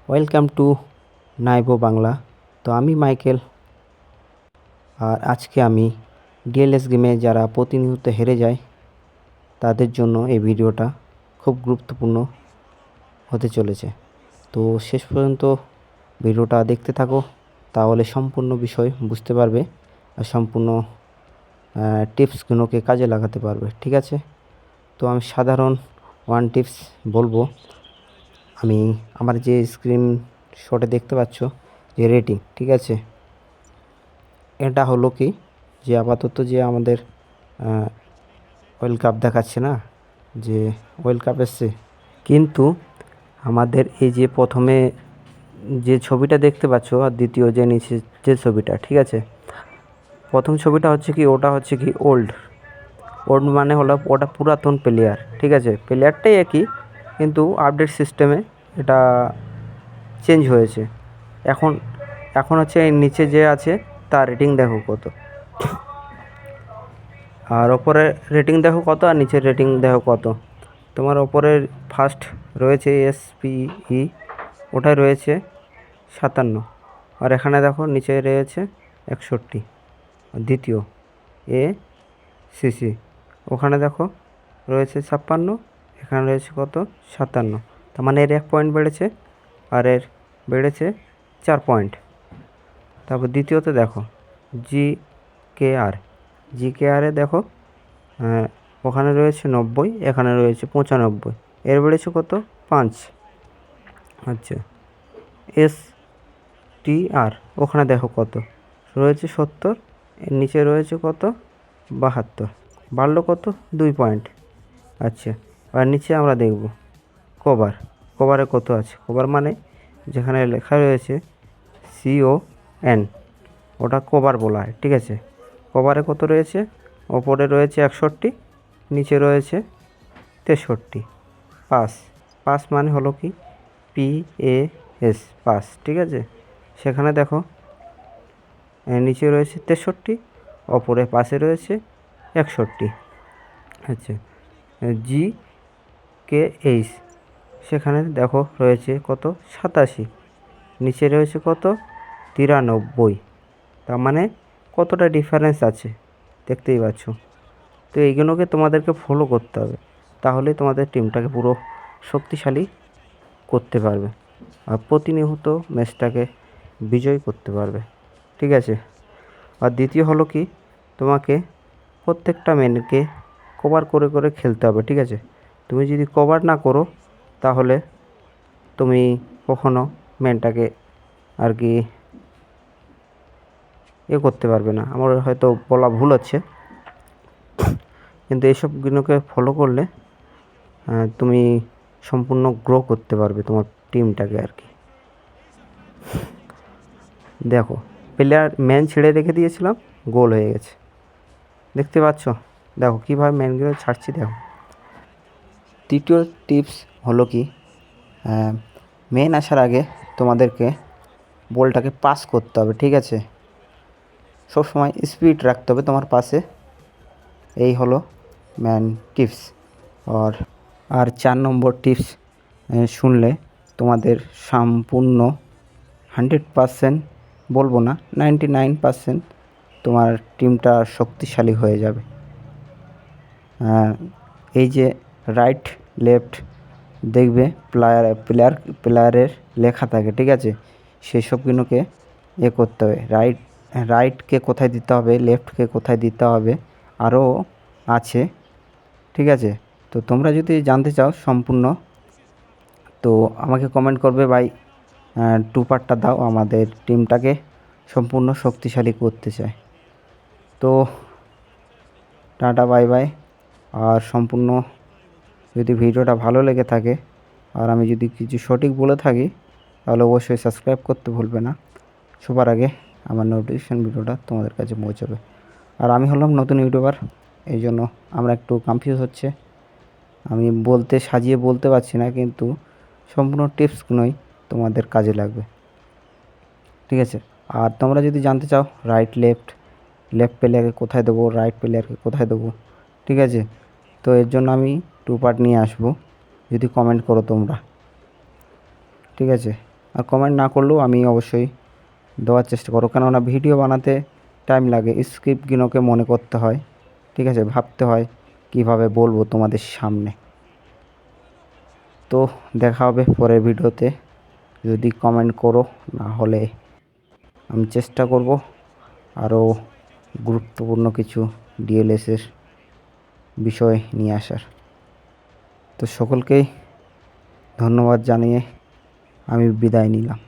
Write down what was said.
Welcome to নাইবো Bangla. তো আমি Michael, আর আজকে আমি ডিএলএস গেমে যারা প্রতিনিয়ত হেরে যায় তাদের জন্য এই ভিডিওটা খুব গুরুত্বপূর্ণ হতে চলেছে। তো শেষ পর্যন্ত ভিডিওটা দেখতে থাকো, তাহলে সম্পূর্ণ বিষয় বুঝতে পারবে আর সম্পূর্ণ টিপসগুলোকে কাজে লাগাতে পারবে। ঠিক আছে, তো আমি সাধারণ ওয়ান টিপস বলবো। আমি আমার যে স্ক্রিন শটে দেখতে পাচ্ছ যে রেটিং, ঠিক আছে, এটা হলো কি যে আপাতত যে আমাদের ওয়ার্ল্ড কাপ দেখাচ্ছে না, যে ওয়ার্ল্ড কাপ এসছে, কিন্তু আমাদের এই যে প্রথমে যে ছবিটা দেখতে পাচ্ছ আর দ্বিতীয় যে নিচে যে ছবিটা, ঠিক আছে, প্রথম ছবিটা হচ্ছে কি, ওটা হচ্ছে কি ওল্ড মানে হলো ওটা পুরাতন প্লেয়ার। ঠিক আছে, প্লেয়ারটাই একই, কিন্তু আপডেট সিস্টেমে এটা চেঞ্জ হয়েছে। এখন এখন হচ্ছে এই নিচে যে আছে তার রেটিং দেখো কত, আর ওপরে রেটিং দেখো কত, আর নিচের রেটিং দেখো কত। তোমার ওপরের ফার্স্ট রয়েছে SPE, ওটায় রয়েছে 57, আর এখানে দেখো নিচে রয়েছে 61। দ্বিতীয় ACC, ওখানে দেখো রয়েছে 56, এখানে রয়েছে কত, 57। তার মানে এর 1 পয়েন্ট বেড়েছে আর এর বেড়েছে 4 পয়েন্ট। তারপর দ্বিতীয়তে দেখো GKR দেখো, ওখানে রয়েছে 90, এখানে রয়েছে 95, এর বেড়েছে কত, 5। আচ্ছা, STR, ওখানে দেখো কত রয়েছে, 70, এর নিচে রয়েছে কত, 72, বাড়লো কত, 2 পয়েন্ট। আচ্ছা, আর নিচে আমরা দেখব কভারে কত আছে। কভার মানে যেখানে লেখা রয়েছে CON, ওটা কভার বলা হয়। ঠিক আছে, কভারে কত রয়েছে, ওপরে রয়েছে 61, নিচে রয়েছে 63। পাস মানে হলো কি PAS, পাস। ঠিক আছে, সেখানে দেখো নিচে রয়েছে 63, ওপরে পাশে রয়েছে 61। আচ্ছা, GKH, সেখানে দেখো রয়েছে কত, 87, নিচে রয়েছে কত, 93। তার মানে কতটা ডিফারেন্স আছে দেখতেই পাচ্ছ। তো এইগুলোকে তোমাদেরকে ফলো করতে হবে, তাহলে তোমাদের টিমটাকে পুরো শক্তিশালী করতে পারবে আর প্রতিনিয়ত ম্যাচটাকে বিজয় করতে পারবে। ঠিক আছে, আর দ্বিতীয় হলো কি, তোমাকে প্রত্যেকটা ম্যানকে কভার করে করে খেলতে হবে। ঠিক আছে, তুমি যদি কভার না করো তাহলে তুমি কখনো ম্যানটাকে আর কি করতে পারবে না। আমার হয়তো বলা ভুল হচ্ছে, কিন্তু এইসবগুলোকে ফলো করলে তুমি সম্পূর্ণ গ্রো করতে পারবে তোমার টিমটাকে আর কি। দেখো, ম্যান ছেড়ে রেখে দিয়েছিলাম, গোল হয়ে গেছে, দেখতে পাচ্ছ। দেখো কীভাবে ম্যানগুলো ছাড়ছি। দেখো, তৃতীয় টিপস হলো কি, মেন আসার আগে তোমাদেরকে বলটাকে পাস করতে হবে। ঠিক আছে, সবসময় স্পিড রাখতে হবে তোমার পাসে। এই হলো ম্যান টিপস। আর 4 নম্বর টিপস শুনলে তোমাদের সম্পূর্ণ 100% বলবো না, 99% তোমার টিমটা শক্তিশালী হয়ে যাবে। এই যে রাইট লেফট দেখবে প্লেয়ারের লেখা থাকে। ঠিক আছে, সেই সবগুলোকে করতে হবে। রাইটকে কোথায় দিতে হবে, লেফটকে কোথায় দিতে হবে, আরও আছে। ঠিক আছে, তো তোমরা যদি জানতে চাও সম্পূর্ণ, তো আমাকে কমেন্ট করবে, ভাই 2 পার্টটা দাও, আমাদের টিমটাকে সম্পূর্ণ শক্তিশালী করতে চায়। তো টাটা, বাই বাই। আর সম্পূর্ণ যদি ভিডিওটা ভালো লেগে থাকে আর আমি যদি কিছু সঠিক বলে থাকি তাহলে অবশ্যই সাবস্ক্রাইব করতে ভুলবে না। সবার আগে আমার নোটিফিকেশান ভিডিওটা তোমাদের কাছে পৌঁছাবে। আর আমি হলাম নতুন ইউটিউবার, এই জন্য আমরা একটু কনফিউজ হচ্ছে, আমি সাজিয়ে বলতে পারছি না, কিন্তু সম্পূর্ণ টিপসগুলোই তোমাদের কাজে লাগবে। ঠিক আছে, আর তোমরা যদি জানতে চাও লেফট প্লেয়ারকে কোথায় দেবো, রাইট প্লেয়ারকে কোথায় দেবো, ঠিক আছে, তো এর জন্য আমি 2 পার্ট নিয়ে আসবো, যদি কমেন্ট করো তোমরা। ঠিক আছে, আর কমেন্ট না করলেও আমি অবশ্যই দেওয়ার চেষ্টা করো, কেননা ভিডিও বানাতে টাইম লাগে, স্ক্রিপ্টগুলোকে মনে করতে হয়, ঠিক আছে, ভাবতে হয় কিভাবে বলবো তোমাদের সামনে। তো দেখা হবে পরের ভিডিওতে, যদি কমেন্ট করো, না হলে আমি চেষ্টা করব আরও গুরুত্বপূর্ণ কিছু ডিএলএসের বিষয় নিয়ে আসার। তো সকলকেই ধন্যবাদ জানিয়ে আমি বিদায় নিলাম।